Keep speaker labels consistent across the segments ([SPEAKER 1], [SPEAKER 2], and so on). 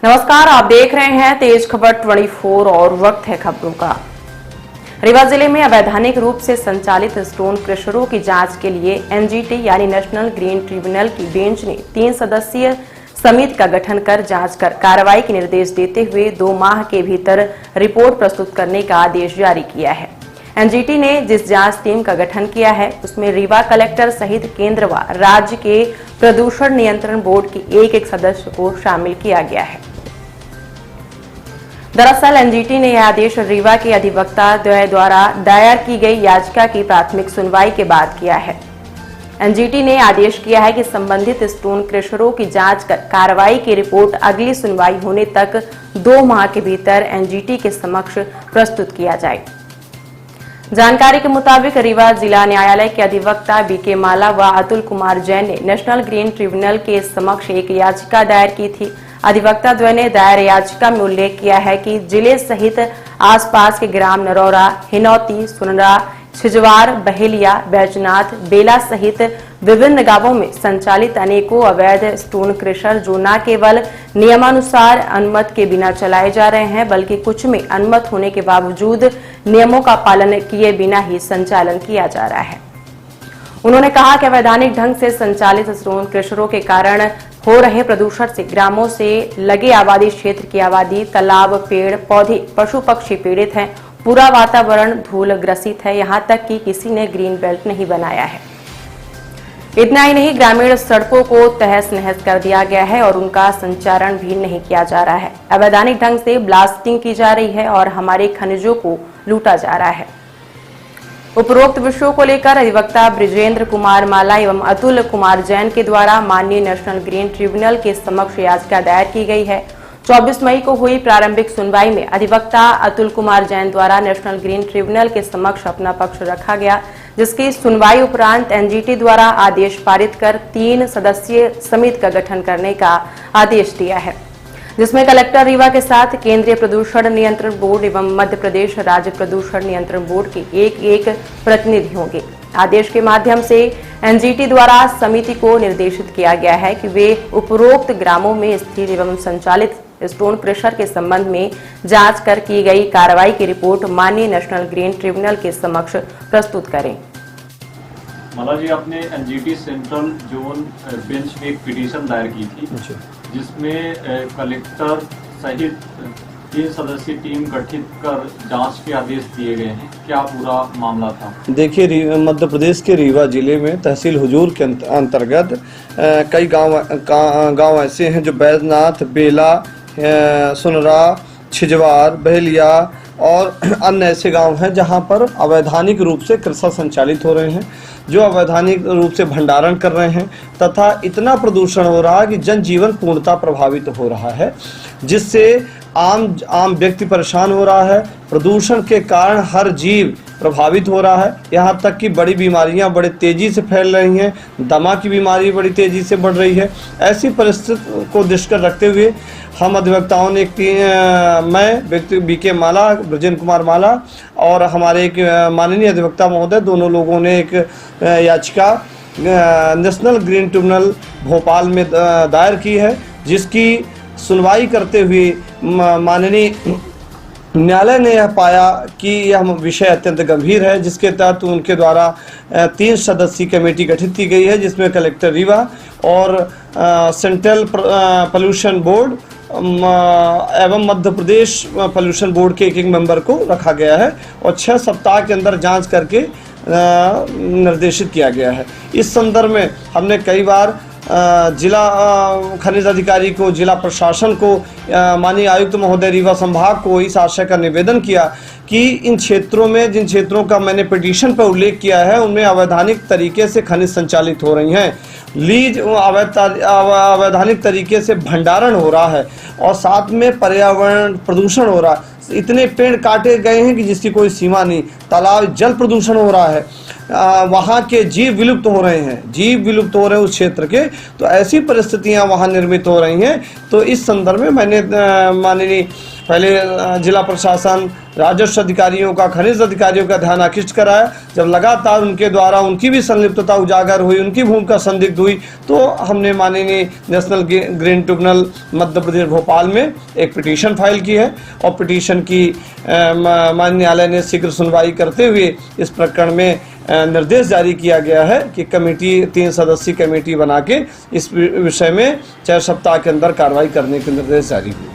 [SPEAKER 1] नमस्कार, आप देख रहे हैं तेज खबर 24 और वक्त है खबरों का। रीवा जिले में अवैधानिक रूप से संचालित स्टोन क्रशरों की जांच के लिए एनजीटी यानी नेशनल ग्रीन ट्रिब्यूनल की बेंच ने 3 सदस्यीय समिति का गठन कर जांच कर कार्रवाई के निर्देश देते हुए 2 माह के भीतर रिपोर्ट प्रस्तुत करने का आदेश जारी किया है। एनजीटी ने जिस जांच टीम का गठन किया है उसमें रीवा कलेक्टर सहित केंद्र व राज्य के प्रदूषण नियंत्रण बोर्ड के एक सदस्य को शामिल किया गया है। दरअसल एनजीटी ने यह आदेश रीवा के अधिवक्ता द्वारा दायर की गई याचिका की प्राथमिक सुनवाई के बाद किया है। एनजीटी ने आदेश किया है कि संबंधित स्टोन क्रशरों की जांच कर कार्रवाई की रिपोर्ट अगली सुनवाई होने तक 2 माह के भीतर एनजीटी के समक्ष प्रस्तुत किया जाए। जानकारी के मुताबिक रीवा जिला न्यायालय के अधिवक्ता बीके माला व अतुल कुमार जैन ने नेशनल ग्रीन ट्रिब्यूनल के समक्ष एक याचिका दायर की थी। अधिवक्ता द्वय ने दायर याचिका में उल्लेख किया है कि जिले सहित आसपास के ग्राम नरौरा, हिनौती, सुनरा, छिजवार, बहेलिया, बैजनाथ, बेला सहित विभिन्न गांवों में संचालित अनेकों अवैध स्टोन क्रशर जो न केवल नियमानुसार अनुमति के बिना चलाए जा रहे हैं बल्कि कुछ में अनुमति होने के बावजूद नियमों का पालन किए बिना ही संचालन किया जा रहा है। उन्होंने कहा कि अवैधानिक ढंग से संचालित स्टोन क्रशरों के कारण हो रहे प्रदूषण से ग्रामों से लगे आबादी क्षेत्र की आबादी, तालाब, पेड़ पौधे, पशु पक्षी पीड़ित हैं। पूरा वातावरण धूल ग्रसित है, यहाँ तक कि किसी ने ग्रीन बेल्ट नहीं बनाया है। इतना ही नहीं, ग्रामीण सड़कों को तहस नहस कर दिया गया है और उनका संचारण भी नहीं किया जा रहा है। अवैधानिक ढंग से ब्लास्टिंग की जा रही है और हमारे खनिजों को लूटा जा रहा है। उपरोक्त विषयों को लेकर अधिवक्ता ब्रिजेंद्र कुमार माला एवं अतुल कुमार जैन के द्वारा माननीय नेशनल ग्रीन ट्रिब्यूनल के समक्ष याचिका दायर की गई है। 24 मई को हुई प्रारंभिक सुनवाई में अधिवक्ता अतुल कुमार जैन द्वारा नेशनल ग्रीन ट्रिब्यूनल के समक्ष अपना पक्ष रखा गया, जिसकी सुनवाई उपरांत एनजीटी द्वारा आदेश पारित कर 3 सदस्यीय समिति का गठन करने का आदेश दिया है, जिसमें कलेक्टर रीवा के साथ केंद्रीय प्रदूषण नियंत्रण बोर्ड एवं मध्य प्रदेश राज्य प्रदूषण नियंत्रण बोर्ड के एक प्रतिनिधि होंगे। आदेश के माध्यम से एनजीटी द्वारा समिति को निर्देशित किया गया है कि वे उपरोक्त ग्रामों में स्थित एवं संचालित स्टोन क्रशर के संबंध में जांच कर की गई कार्रवाई की रिपोर्ट माननीय नेशनल ग्रीन ट्रिब्यूनल के समक्ष प्रस्तुत करें।
[SPEAKER 2] माला जी, आपने एनजीटी सेंट्रल जोन बेंच में एक पिटीशन दायर की थी जिसमें कलेक्टर सहित 3 सदस्यीय टीम गठित कर जांच के आदेश दिए गए हैं। क्या पूरा मामला था?
[SPEAKER 3] देखिए, मध्य प्रदेश के रीवा जिले में तहसील हुजूर के अंतर्गत कई गांव ऐसे हैं जो बैजनाथ, बेला, सुनरा, छिजवार, बहेलिया और अन्य ऐसे गांव हैं जहां पर अवैधानिक रूप से क्रशर संचालित हो रहे हैं, जो अवैधानिक रूप से भंडारण कर रहे हैं तथा इतना प्रदूषण हो रहा है कि जनजीवन पूर्णतः प्रभावित हो रहा है, जिससे आम व्यक्ति परेशान हो रहा है। प्रदूषण के कारण हर जीव प्रभावित हो रहा है, यहाँ तक कि बड़ी बीमारियाँ बड़े तेजी से फैल रही हैं, दमा की बीमारी बड़ी तेजी से बढ़ रही है। ऐसी परिस्थिति को दृष्टिगत रखते हुए हम अधिवक्ताओं ने मैं बीके माला, ब्रजेंद्र कुमार माला और हमारे एक माननीय अधिवक्ता महोदय, दोनों लोगों ने एक याचिका नेशनल ग्रीन ट्रिब्यूनल भोपाल में दायर की है, जिसकी सुनवाई करते हुए माननीय न्यायालय ने यह पाया कि यह विषय अत्यंत गंभीर है, जिसके तहत उनके द्वारा 3 सदस्यीय कमेटी गठित की गई है, जिसमें कलेक्टर रीवा और सेंट्रल पोल्यूशन बोर्ड एवं मध्य प्रदेश पोल्यूशन बोर्ड के एक मेंबर को रखा गया है और 6 सप्ताह के अंदर जांच करके निर्देशित किया गया है। इस संदर्भ में हमने कई बार जिला खनिज अधिकारी को, जिला प्रशासन को, माननीय आयुक्त महोदय रीवा संभाग को इस आशय का निवेदन किया कि इन क्षेत्रों में, जिन क्षेत्रों का मैंने पिटीशन पर उल्लेख किया है, उनमें अवैधानिक तरीके से खनिज संचालित हो रही हैं, लीज अवैधानिक तरीके से भंडारण हो रहा है और साथ में पर्यावरण प्रदूषण हो रहा है। इतने पेड़ काटे गए हैं कि जिसकी कोई सीमा नहीं। तालाब जल प्रदूषण हो रहा है, वहाँ के जीव विलुप्त हो रहे हैं, उस क्षेत्र के। तो ऐसी परिस्थितियाँ वहाँ निर्मित हो रही हैं। तो इस संदर्भ में मैंने माननीय पहले जिला प्रशासन, राजस्व अधिकारियों का, खनिज अधिकारियों का ध्यान आकृष्ट कराया। जब लगातार उनके द्वारा उनकी भी संलिप्तता उजागर हुई, उनकी भूमिका संदिग्ध हुई, तो हमने माननीय national green tribunal Madhya Pradesh Bhopal में एक पिटीशन फाइल की है और पिटीशन की माननीय न्यायालय ने शीघ्र सुनवाई करते हुए इस प्रकरण में निर्देश जारी किया गया है कि कमेटी 3 सदस्यीय कमेटी बना के इस विषय में 4 सप्ताह के अंदर कार्रवाई करने के निर्देश जारी हुए।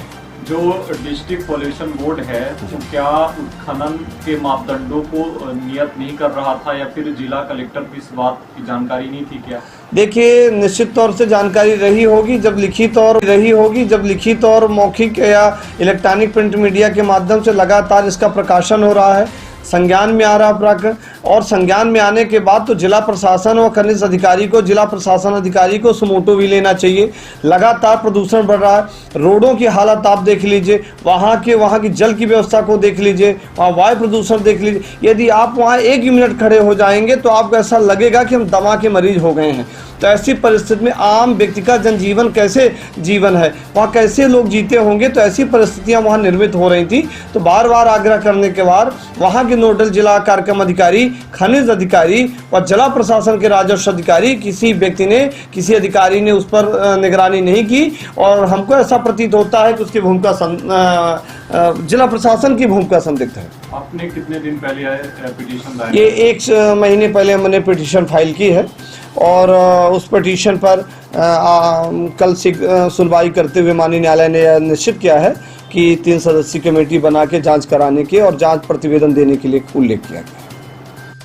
[SPEAKER 2] जो डिस्ट्रिक्ट पॉल्यूशन बोर्ड है तो क्या उत्खनन के मापदंडों को नियत नहीं कर रहा था या फिर जिला कलेक्टर को इस बात की जानकारी नहीं थी क्या?
[SPEAKER 3] देखिए, निश्चित तौर से जानकारी रही होगी जब लिखित और मौखिक या इलेक्ट्रॉनिक प्रिंट मीडिया के माध्यम से लगातार इसका प्रकाशन हो रहा है, संज्ञान में आ रहा प्रकरण, और संज्ञान में आने के बाद तो जिला प्रशासन और खनिज अधिकारी को, जिला प्रशासन अधिकारी को सुमोटो भी लेना चाहिए। लगातार प्रदूषण बढ़ रहा है, रोडों की हालत आप देख लीजिए, वहाँ की जल की व्यवस्था को देख लीजिए, वहाँ वायु प्रदूषण देख लीजिए। यदि आप वहाँ 1 मिनट खड़े हो जाएंगे तो आपको ऐसा लगेगा कि हम दमा के मरीज हो गए हैं। तो ऐसी परिस्थिति में आम व्यक्ति का जनजीवन कैसे जीवन है, वहाँ कैसे लोग जीते होंगे, तो ऐसी परिस्थितियाँ वहाँ निर्मित हो रही थी। तो बार बार आग्रह करने के बाद वहाँ के नोडल जिला कार्यक्रम अधिकारी, खनिज अधिकारी और जिला प्रशासन के राजस्व अधिकारी, किसी अधिकारी ने उस पर निगरानी नहीं की और हमको ऐसा प्रतीत होता है कि उसकी भूमिका जिला प्रशासन की भूमिका संदिग्ध है।
[SPEAKER 2] आपने कितने दिन पहले पिटीशन दायर?
[SPEAKER 3] ये 1 महीने पहले हमने पिटीशन फाइल की है और उस पिटीशन पर कल सुनवाई करते हुए माननीय न्यायालय ने निश्चित किया है कि 3 सदस्यीय कमेटी बना के जांच कराने के और जांच प्रतिवेदन देने के लिए उल्लेख किया गया।